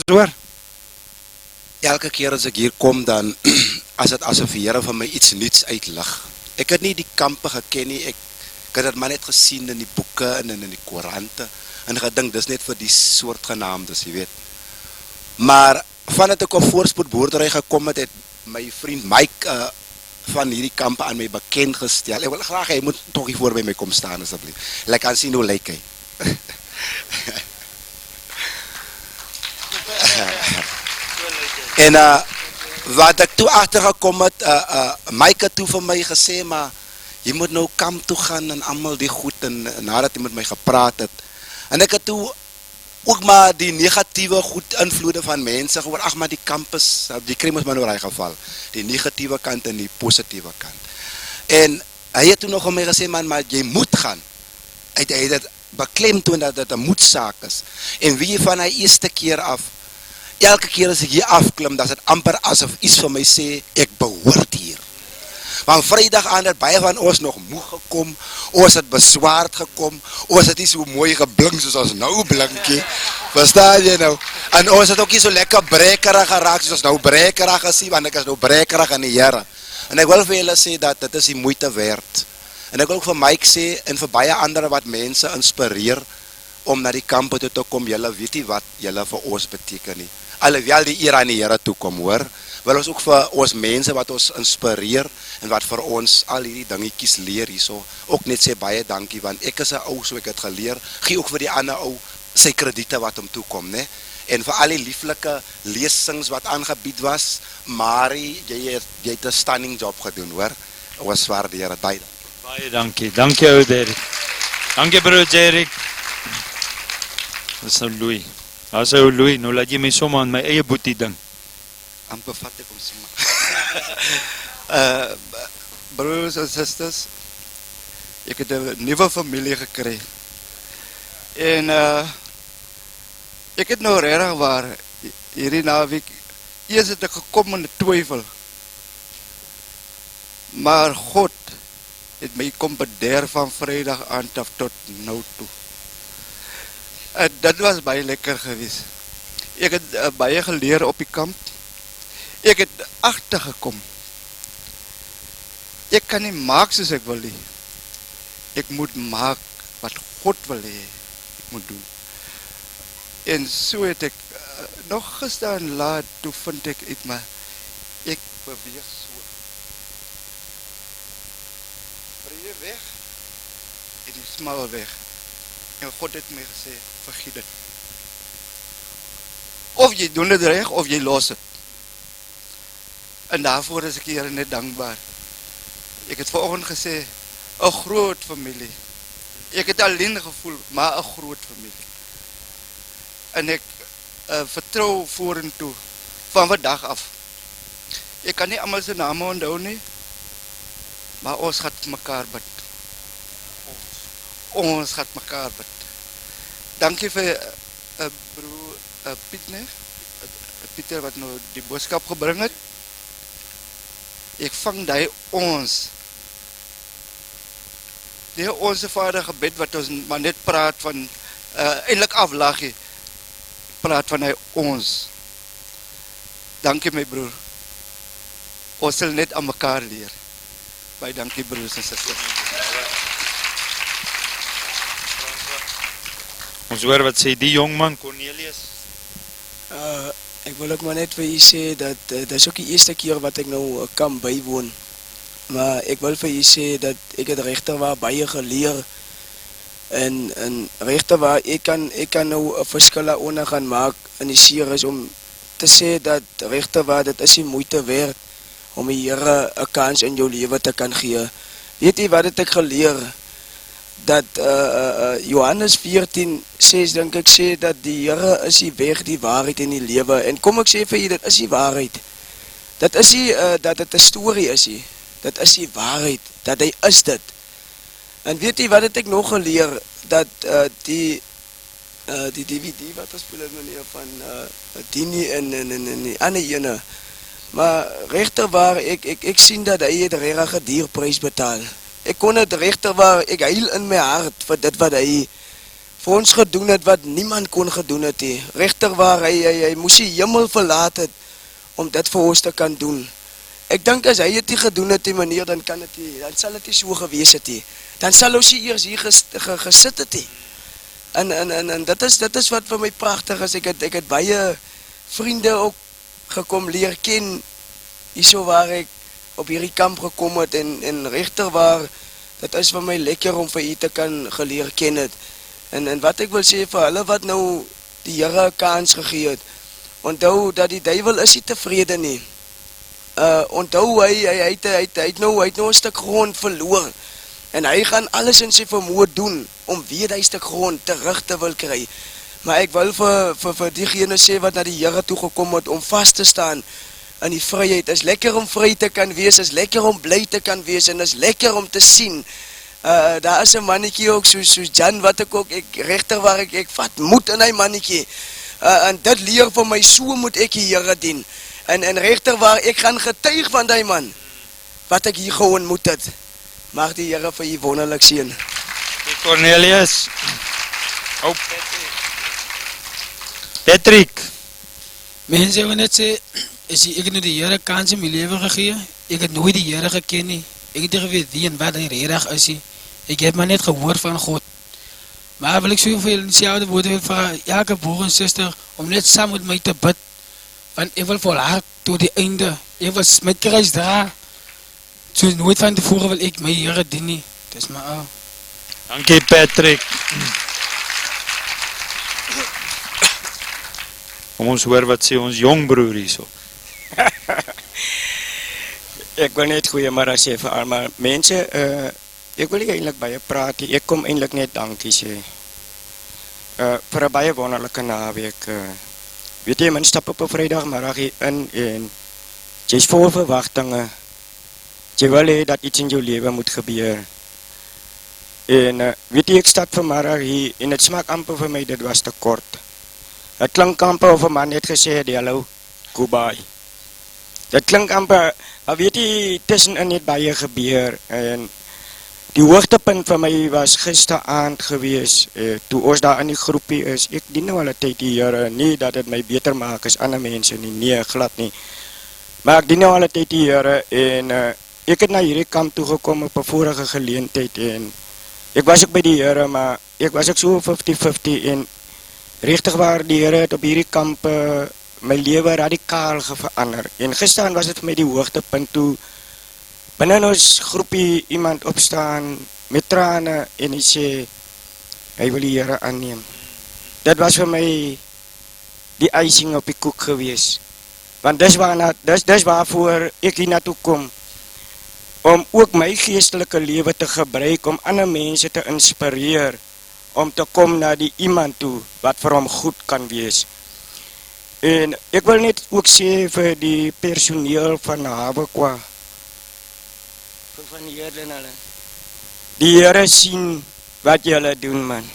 Hoor, elke keer as ek hier kom dan as dit asof die Here vir my iets nuuts uitlig. Ek het nie die kampe geken nie, ek het dit maar net gesien in die boeke en in die koerante en gedink dis net vir die soort genaamdes, jy weet. Maar vandat ek op voorspoedboerdery gekom het, het my vriend Mike van hierdie kampe aan my bekend gestel. Ek wil graag, hy moet toch hier voor by my kom staan asseblief. Ek kan sien hoe lyk hy. En wat ek toe agtergekom het, Mike het toe vir my gesê, maar jy moet nou kamp toe gaan en allemaal die goed, en nadat hy met my gepraat het, en ek het toe ook maar die negatieve goed invloede van mense gehoor, ag maar die kamp is, die kry ons maar nou in die geval, die negatieve kant en die positieve kant. En hy het toe nog aan my gesê, man, maar jy moet gaan. Hy het dit beklemtoon dat dit 'n moedsaak is. En wie van hy eerste keer af, elke keer as ek hier afklim, dat is het amper asof iets van my sê, ek behoort hier. Want vrydag aan het baie van ons nog moeg gekom, ons het beswaard gekom, ons het nie so mooi geblink soos ons nou blinkie, verstaan jy nou? En ons het ook nie so lekker brekerig geraak soos ons nou brekerig gesien, want ek is nou brekerig in die Here. En ek wil vir julle sê dat dit is die moeite werd. En ek wil ook vir Mike sê, en vir baie ander wat mense inspireer, om na die kamp toe te kom, julle weet nie wat julle vir ons beteken nie. Alhoewel die eer aan die Here toe kom, hoor, wil ons ook vir ons mense wat ons inspireer, en wat vir ons al hierdie dingetjies leer hierso, ook net sê baie dankie, want ek is 'n ou, so ek het geleer, gee ook vir die ander ou sy krediete wat hom toekom, né? En vir al die lieflike lesings wat aangebied was, Marie, jy het 'n stunning job gedoen, hoor, ons waardeer dit baie. Baie dankie, dankie ou Derek. Dankie broer Derek. Dis nou Louis. As ou Louis, nou laat jy my sommer aan my eie boetie ding. Amper vat ek om sommer. Broers en sisters, ek het 'n nuwe familie gekry. En ek het nou regtig waar hierdie naweek eers het ek gekom in twyfel. Maar God het my kom bederf van Vrydag aan tot nou toe. Dit was baie lekker geweest. Ek het baie geleer op die kamp. Ek het agtergekom. Ek kan nie maak soos ek wil nie. Ek moet maak wat God wil hê ek moet doen. En so het ek nog gister en laat, toe vind ek uit, maar ek beweeg so. Breë weg en die smal weg. En God het my gesê, vergiet dit. Of jy doen dit reg, of jy los het. En daarvoor is ek hier net dankbaar. Ek het vanoggend gesê, 'n groot familie. Ek het alleen gevoel, maar 'n groot familie. En ek vertrou vorentoe, van vandag af. Ek kan nie almal se name onthou nie, maar ons gaan mekaar bid. Ons gaan mekaar bid. Dankie vir broer Piet, nee? Pieter wat nou die boodskap gebring het. Ek vang die ons. Die onse Vader gebed wat ons maar net praat van, eintlik aflaggie, praat van hy ons. Dankie my broer. Ons sal net aan mekaar leer. Baie dankie broers en susters. Ons hoor wat sê die jongman Cornelius. Ek wil ook maar net vir u sê dat dit is ook die eerste keer wat ek nou kan bywoon. Maar ek wil vir u sê dat ek het regtig waar baie geleer. En regtig waar ek kan nou 'n verskil daaronder gaan maak in die series om te sê dat regtig waar dit is die moeite werd om die Here 'n kans in jou lewe te kan gee. Weet jy wat het ek geleer? Dat Johannes 14:6 dink ek sê dat die Here is die weg, die waarheid en die lewe. En kom ek sê vir jy, dit is die waarheid. Dit is nie dat dit 'n storie is nie. Dit is die waarheid, dat hy is dit. En weet jy wat het ek nog geleer? Dat die DVD wat speel het meneer van Dini en die ander ene. Maar regtig waar ek sien dat hy het regtig 'n duur prys betaal. Ek kon het regtig waar, ek huil in my hart vir dit wat hy vir ons gedoen het wat niemand kon gedoen het nie. Regter waar hy moes die hemel verlaat het om dit vir ons te kan doen. Ek dink as hy het nie gedoen het die manier, dan sal het nie so gewees het nie. Dan sal ons nie eers hier gesit het nie. En dit is wat vir my pragtig is. Ek het baie vriende ook gekom leer ken, hierso waar ek op hierdie kamp gekom het, en regter waar, dit is vir my lekker om vir u te kan geleer ken het. En wat ek wil sê vir hulle wat nou die Here 'n kans gegee het, onthou dat die duiwel is nie tevrede nie. Onthou hy het nou 'n stuk grond verloor, en hy gaan alles in sy vermoë doen om weer die stuk grond terug te wil kry. Maar ek wil vir diegene sê wat na die Here toe gekom het om vas te staan in die vryheid. Is lekker om vry te kan wees, is lekker om bly te kan wees, en is lekker om te sien. Daar is 'n mannetjie ook soos Jan wat ek regter waar ek vat moed in hy mannetjie. En dit leer vir my, so moet ek die Here dien. En regter waar ek gaan getuig van die man wat ek hier geontmoet het. Mag die Here vir u wonderlik seën. Die Cornelius. Oh, Patrick. Mense wil net sê, ek het nou die Here kans in my lewe gegee. Ek het nooit die Here geken nie. Ek het nie geweet wie en wat hy regtig is nie. Ek het maar net gehoor van God. Maar wil ek soveel in dieselfde woorde wil vir elke broer en suster om net saam met my te bid. Want ek wil volhard tot die einde. Ek wil my kruis dra. So nooit van tevore wil ek my Here dien nie. Dis maar al. Dankie Patrick. Kom ons hoor wat sê ons jong broer hierso. Ek wil net goeiemôre sê vir almal mense. Ek wil nie eintlik baie praat nie. Ek kom eintlik net dankie sê. Vir 'n baie wonderlike naweek. Weet jy, men stap op 'n Vrydagmiddag hier in en jy's vol verwagtinge. Jy wil hê dat iets in jou lewe moet gebeur. En weet jy, ek stap vanmiddag hier en dit smaak amper vir my dit was te kort. Dit klink amper of 'n man net gesê het hallo, goodbye. Dit klink amper, maar weet jy, tussenin het baie gebeur en die hoogtepunt vir my was gisteraand gewees, toe ons daar in die groepie is. Ek dien nou al 'n tyd die Here, nie dat dit my beter maak as ander mense nie, nee, glad nie. Maar ek dien nou al 'n tyd die Here en ek het na hierdie kamp toe gekom op 'n vorige geleentheid en ek was ook by die Here, maar ek was ook so 50-50 en regtig waar die Here het op hierdie kamp my lewe radikaal verander. En gisteraan was dit vir my die hoogtepunt toe binne ons groepie iemand opstaan met trane en hy sê hy wil die Here aanneem. Dit was vir my die icing op die koek gewees. Want dis waarvoor ek hier na toe kom. Om ook my geestelike lewe te gebruik om ander mense te inspireer om te kom na die iemand toe wat vir hom goed kan wees. En ek wil net ook sê vir die personeel van Habekwa, van die Here en hulle. Die Here sien wat julle doen, man.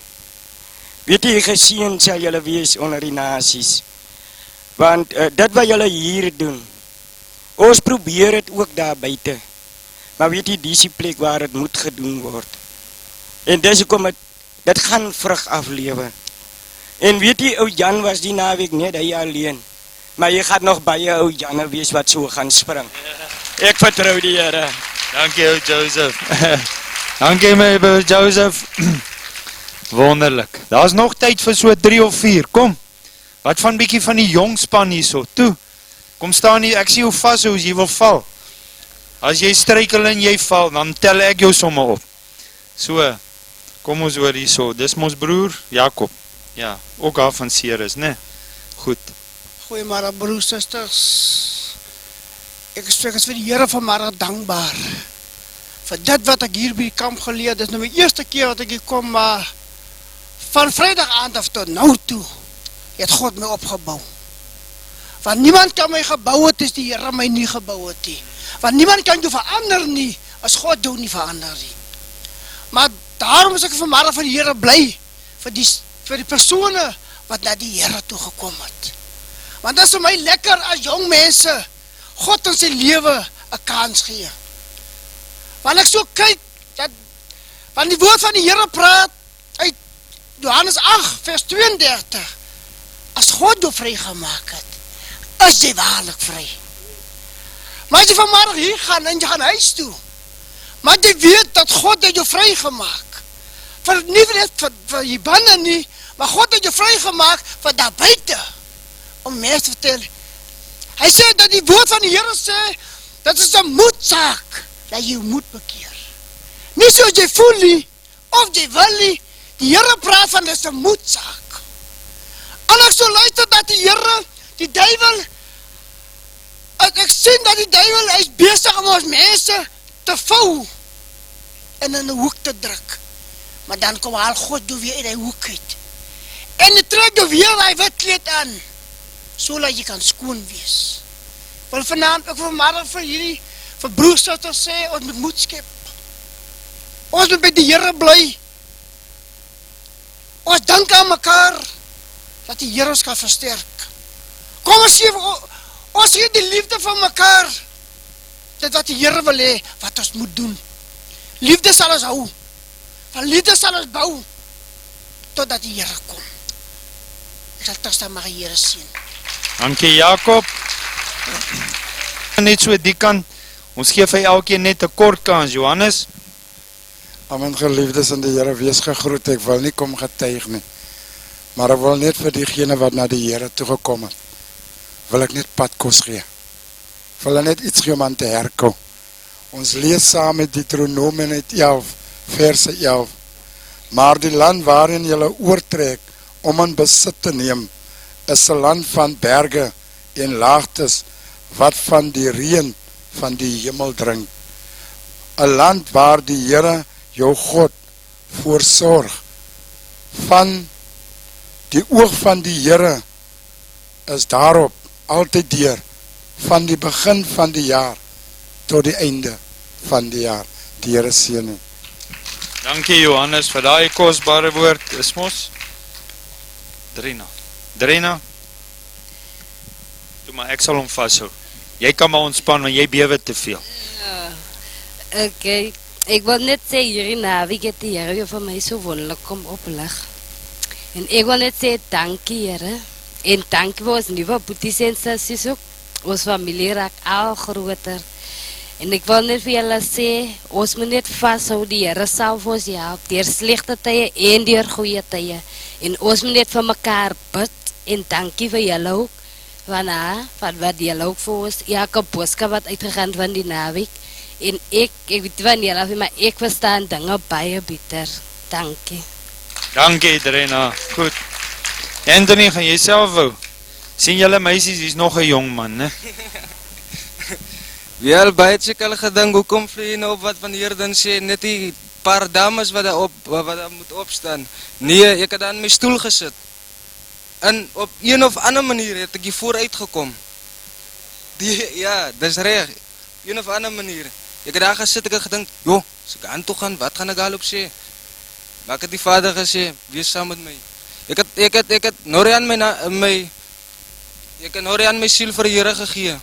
Weet jy, geseën sal julle wees onder die nasies. Want dit wat julle hier doen, ons probeer het ook daar buite. Maar weet jy, die plek waar het moet gedoen word. En dis hoekom dit gaan vrug aflewe. En weet jy, ou Jan was die naweek net hy alleen. Maar jy gaat nog baie ou Janne wees wat so gaan spring. Ek vertrou die Here. Dankie ou Joseph. Dankie my broer Joseph. Wonderlik. Daar's nog tyd vir so 3 of 4. Kom. Wat van bietjie van die jong span hierso? Toe. Kom staan hier. Ek sien hoe vas hoe jy wil val. As jy struikel en jy val, dan tel ek jou somme op. So. Kom ons hoor hierso. Dis ons broer Jakob. Ja, ook al van Ceres, né? Goed. Goeiemôre broers, susters. Ek is vir die Here vanmôre dankbaar. Vir dit wat ek hier by die kamp geleer, dis nou my eerste keer wat ek hier kom, maar van Vrydag aand af tot nou toe het God my opgebou. Want niemand kan my gebou het as die Here my nie gebou het nie. Want niemand kan jou verander nie as God jou nie verander nie. Maar daarom is ek vanmôre van die Here bly vir die persone wat na die Here toe gekom het. Want dit is vir my lekker as jong mense God in sy lewe 'n kans gee. Want ek so kyk dat want die woord van die Here praat uit Johannes 8 vers 32. As God jou vrygemaak het, is jy waarlik vry. Maar as jy vanmiddag hier gaan en jy gaan huis toe, maar jy weet dat God het jou vrygemaak. Nie net vir jy binne nie, maar God het jou vrygemaak vir daar buite. Om mense te vertel. Hy sê dat die woord van die Here sê, dat is 'n moedsaak, dat jy moet bekeer. Nie soos jy voel nie, of jy wil nie, die Here praat van, dit is 'n moedsaak. En ek so luister dat die Here, die duiwel, ek sien dat die duiwel, hy is besig om ons mense te vou, en in 'n hoek te druk. Maar dan kom al God jou weer in die hoek uit. En hy trek jou weer my wit kleed aan, sodat jy kan skoon wees. Want vanavond, ek wil vanmiddag vir hierdie, vir broers sê, ons moet moed skep. Ons moet by die Here bly. Ons dink aan mekaar, dat die Here ons kan versterk. Kom ons gee die liefde van mekaar, dit wat die Here wil hê, wat ons moet doen. Liefde sal ons hou, van liefde sal ons bou, totdat die Here kom. Ek sal terstaan mag die Here sien. Dankie Jakob. Net so die kant, ons geef hy elkeen net 'n kort kans, Johannes. Amen, geliefdes in die Here, wees gegroet, ek wil nie kom getuig nie, maar ek wil net vir diegene wat na die Here toegekom het, wil ek net padkos gee, wil ek net iets gee om aan te herkou. Ons lees saam met Deuteronomium 11, verse 11, maar die land waarin julle oortrek om in besit te neem, is 'n land van berge en laagtes, wat van die reën van die hemel drink. 'n land waar die Here jou God voorsorg. Van die oog van die Here is daarop altyd deur, van die begin van die jaar tot die einde van die jaar. Die Here seën u. Dankie Johannes vir daai kosbare woord. Is mos Drina. Toe maar ek sal hom vashou. Jy kan maar ontspan, want jy bewe te veel. Okay, ek wil net sê hierdie naweek het die Here vir my so wonderlik kom oplig. En ek wil net sê dankie Here, en dankie vir ons nuwe boeties en sissies ook. Ons familie raak al groter. En ek wil net vir julle sê, ons moet net vashou, die Here sal vir ons help, deur slegte tye en deur goeie tye. En ons moet net vir mekaar bid, en dankie vir julle ook, van wat julle ook vir ons, elke boodskap wat uitgegaan van die naweek. En ek weet van julle, maar ek verstaan dinge baie beter. Dankie. Dankie Drina, goed. Anthony, gaan jy self wou? Sien julle meisies, is nog 'n jong man, ne? Wel, baie het ek al gedink, hoekom vlieg jy nou op wat van hier dan sê, net die paar dames wat daar moet opstaan. Nee, ek het aan my stoel gesit. En op een of ander manier het ek hier vooruit gekom. Ja, dis reg. Een of ander manier. Ek het daar gesit, ek het gedink, joh, as ek aan toe gaan, wat gaan ek daarop sê? Maar ek het die Vader gesê, wees saam met my. Ek het Norrie aan my siel vir die Here gegee.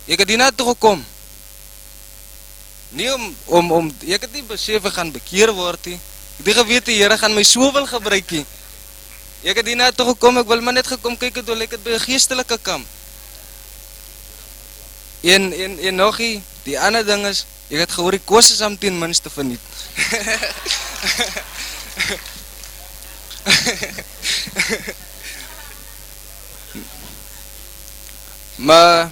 Ek het hierna toe gekom. Nie ek het nie besef ek gaan bekeer word nie. Ek het geweet die Here gaan my so wil gebruik nie. Ek het hierna toe gekom, ek wil maar net gekom kyk het hoe lyk dit by 'n geestelike kamp. En nog die ander ding is, ek het gehoor die kos is om 10 minste verniet. Maar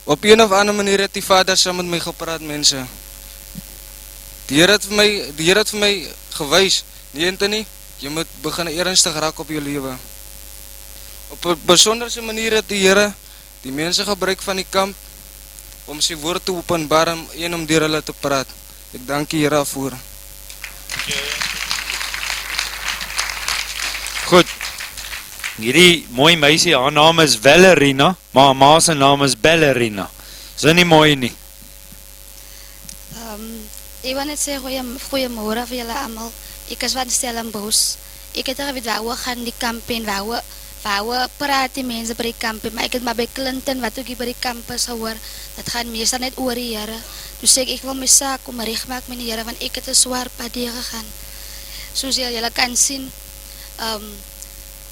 op een of ander manier het die Vader saam met my gepraat, mense. Die Here het vir my gewys, nee Anthony, jy moet begin ernstig raak op jou lewe. Op 'n besonderse manier het die Here die mense gebruik van die kamp om sy woord te openbaar en om deur hulle te praat. Ek dank die Here daarvoor. Goed. Hierdie mooi meisie, haar naam is Valerina, maar haar ma se naam is Ballerina. Is nie mooi nie. Ek wil net sê goeiemôre vir julle almal. Ek is van Stellenbosch. Ek het geweet waar gaan die kamp en waar praat die mense by die kamp, maar ek het maar by Clinton wat ook hier by die kamp is gehoor, dat gaan meestal net oor die Here. Toe sê ek wil my saak om regmaak met die Here, want ek het 'n swaar pad gegaan. soos julle kan sien,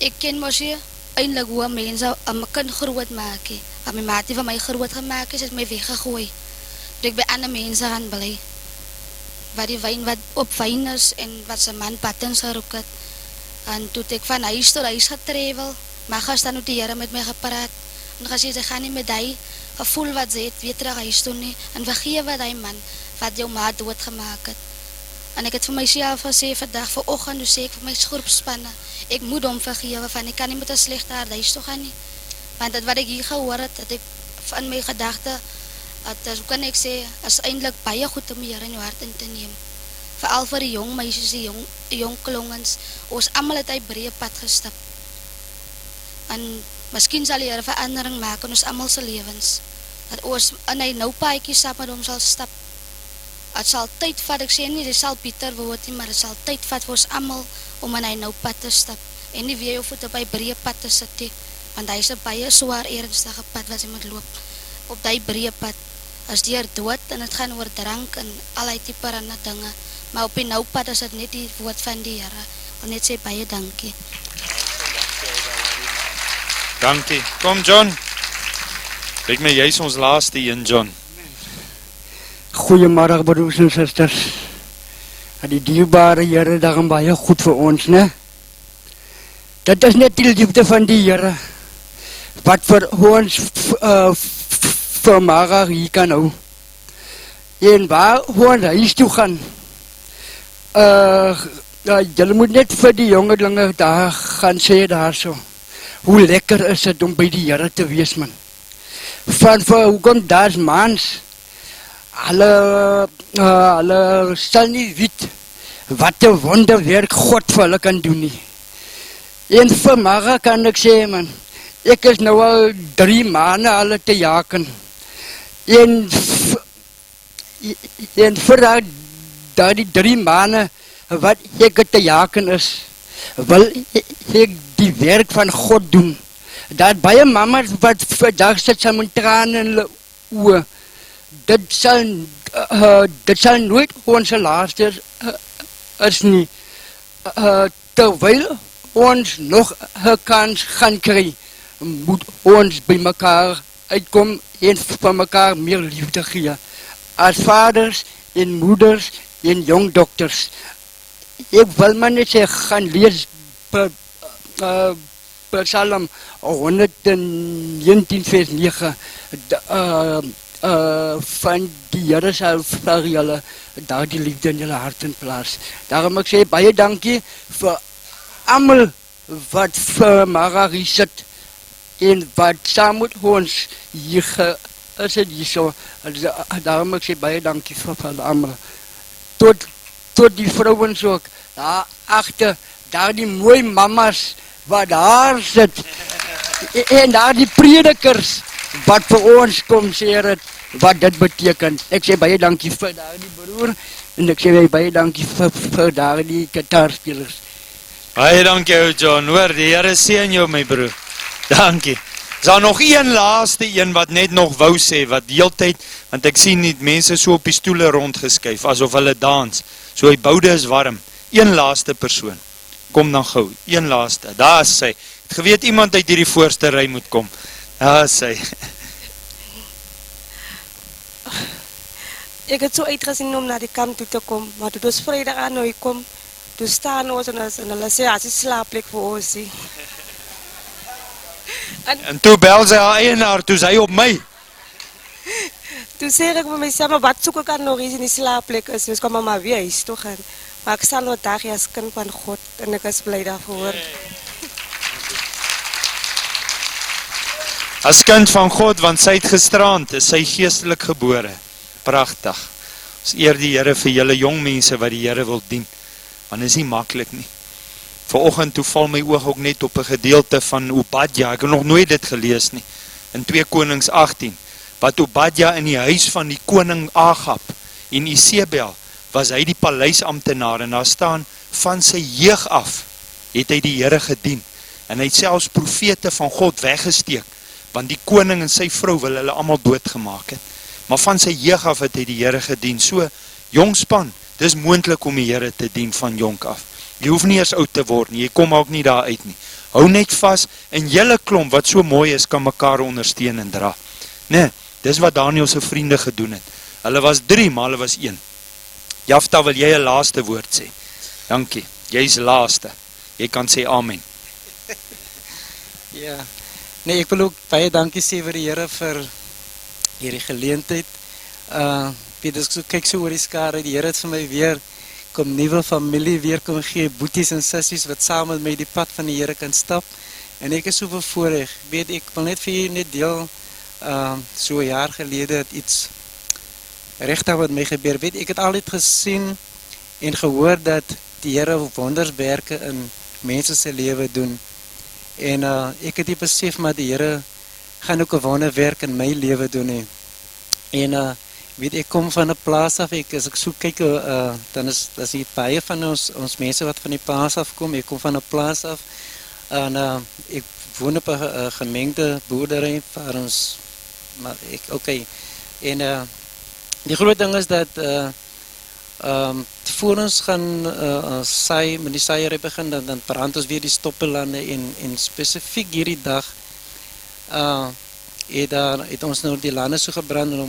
ek ken mos hier eintlik hoe mense 'n kind groot maak. My maatie van my groot gemaak is, het my weggegooi. Dat ek by ander mense gaan bly. Waar die wyn wat op wyn is en wat sy man pattens geroek het. En toe het ek van huis tot huis getravel, maar gister het die Here met my gepraat. En gesê, sy gaan nie met die gevoel wat sy het weer terug huis toe nie. En vergewe die man wat jou ma doodgemaak het. En ek het vir myself gesê vandag, vanoggend, toe sê ek vir my groepspanne, ek moet hom vergewe, van ek kan nie met 'n slegte hart huis toe gaan nie. Want dit wat ek hier gehoor het, dat ek van my gedagte, dat hoe kan ek sê, is eintlik baie goed om die Here in jou hart in te neem. Veral vir die jong meisies, die jong klongens, ons almal het hy breë pad gestap. En miskien sal die Here verandering maak in ons almal se lewens. Dat ons in hy nou paadjie saam met hom sal stap. Het sal tyd vat, ek sê nie, dit sal Pieter word nie, maar het sal tyd vat vir ons almal om in hy nou pad te stap. En nie weer jou voete by breë pad te sit nie, want hy is 'n baie swaar ernstige pad wat hy moet loop. Op die breë pad is deur dood en het gaan oor drank en allerlei tipe ander dinge. Maar op die nou pad is dit net die woord van die Here. Ek wil net sê baie dankie. Dankie. Kom John. Kyk my, jy's ons laaste een, John. Goeiemôre broers en susters. Die dierbare Here daarom baie goed vir ons, né? Dit is net die liefde van die Here wat vir ons vir Mara hier kan hou. En waar ons huis toe gaan, julle moet net vir die jongelinge daar gaan sê daar so, hoe lekker is het om by die Here te wees, man. Van hoekom daar's mans, hulle sal nie weet wat 'n wonderwerk God vir hulle kan doen nie. En vir Mara kan ek sê, man, ek is nou al 3 maande al te jaken. En vir die 3 maande wat ek te jaken is, wil ek die werk van God doen. Dat baie mamas wat vandag sit saam met trane in hulle oë, dit sal nooit onze laaste is nie. Terwyl ons nog 'n kans gaan kry, moet ons by mekaar uitkom en vir mekaar meer liefde gee. As vaders en moeders en jong dokters. Ek wil maar net sê, gaan lees Psalm 119 vers 9 van die Here sal vir julle daar die liefde in julle hart in plaas. Daarom ek sê baie dankie vir almal wat vir Mara sit en wat saam met ons hier is het hier so. Daarom ek sê baie dankie vir almal. Tot die vrouens ook, daar agter, daar die mooi mamas wat daar sit, en daar die predikers wat vir ons kom sê het, wat dit beteken. Ek sê baie dankie vir daar die broer, en ek sê baie dankie vir daar die gitaarspelers. Baie dankie ou John, hoor, die Here seën jou my broer. Dankie. Is daar nog een laaste een wat net nog wou sê, wat heeltyd, want ek sien nie mense so op die stoele rondgeskuif, asof hulle dans, so die boude is warm. Een laaste persoon, kom dan gou, een laaste, daar is sy. Het geweet iemand uit hierdie voorste ry moet kom, daar is sy. Ek het so uitgesien om na die kamp toe te kom, maar toe ons Vrydag aan nou kom, toe staan ons en hulle sê, as die slaapplek vir ons sê. En toe bel sy haar eienaar, toe sy op my. Toe sê ek vir myself, maar wat soek ek aan nog eens in die slaapplek is, dus kom maar weer huis toe gaan. Maar ek sal nog dag as kind van God, en ek is bly daarvoor. As kind van God, want sy het gisterand, is sy geestelik gebore. Pragtig. Ons eer die Here vir julle jong mense wat die Here wil dien, want is nie maklik nie. Vanoggend toe val my oog ook net op 'n gedeelte van Obadja, ek het nog nooit dit gelees nie, in 2 Konings 18, wat Obadja in die huis van die koning Agab en Isebel, was hy die paleisamptenaar, en daar staan, van sy jeug af, het hy die Here gedien, en hy het selfs profete van God weggesteek, want die koning en sy vrou wil hulle allemaal doodgemaak het, maar van sy jeug af het hy die Here gedien, so, jong span, dis moontlik om die Here te dien van jonk af. Jy hoef nie eers oud te word nie, jy kom ook nie daar uit nie. Hou net vas, en julle klomp wat so mooi is, kan mekaar ondersteun en dra. Nee, dis wat Daniel se vriende gedoen het. Hulle was 3, maar hulle was 1. Jafta, wil jy 'n laaste woord sê? Dankie, jy is laaste. Jy kan sê amen. Ja, nee, ek wil ook baie dankie sê vir die Here vir hierdie geleentheid. Weet, as ek kyk so oor die skare, die Here het vir my weer kom nuwe familie weer kom gee, boeties en sissies wat saam met my die pad van die Here kan stap. En ek is so bevoorreg. Weet, ek wil net vir julle net deel, so 'n jaar gelede het iets regtig wat my gebeur. Weet, ek het altyd gesien en gehoor dat die Here wonderswerke in mense se lewe doen. En ek het nie besef, maar die Here gaan ook 'n wonderwerk in my lewe doen nie. En weet, ek kom van 'n plaas af, as ek so kyk, dan is hier baie van ons mense wat van die plaas af kom. Ek kom van 'n plaas af, en ek woon op 'n gemengde boerdery waar ons, maar okay. En die groot ding is dat voor ons gaan saai, met die saaiery begin, dan brand ons weer die stoppelande en spesifiek hierdie dag het ons nou die lande so gebrand